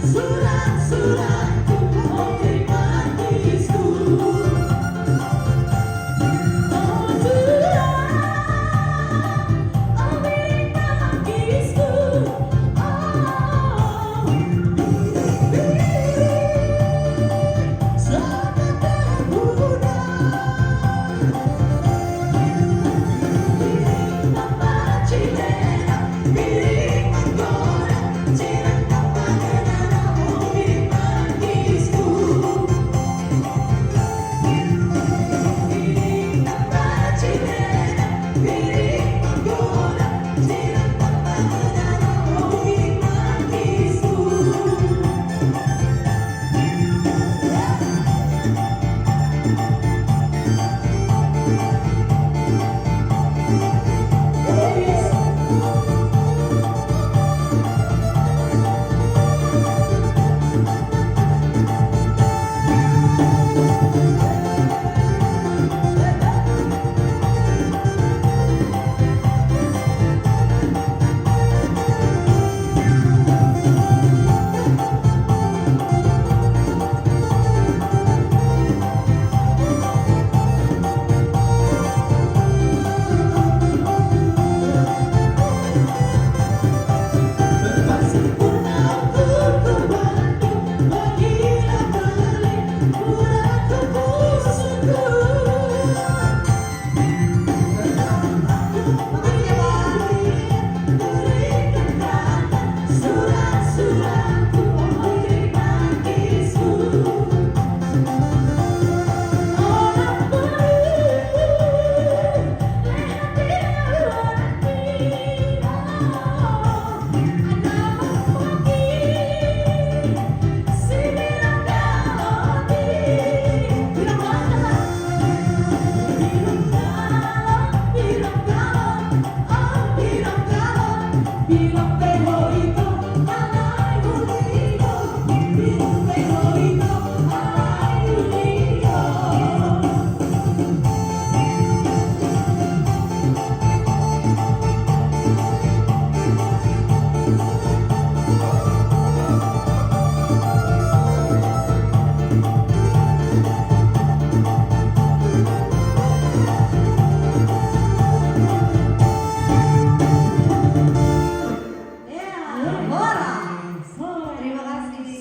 Surat-suratku, oh terima kisku. Oh surat, oh terima kisku. Oh, selamat terbuka. Piring tanpa cedera, piring menggoda, jiran tanpa genara, oh terima kisku. Piring tanpa cedera, piring menggoda, jiran tanpa genara, oh terima kisku. Bersempurna untuk bantu menggila beli murah kepusuku. Berikan kata surat-suratku, oh terima kisku. Orang beribu, lihat dia berarti. Bilang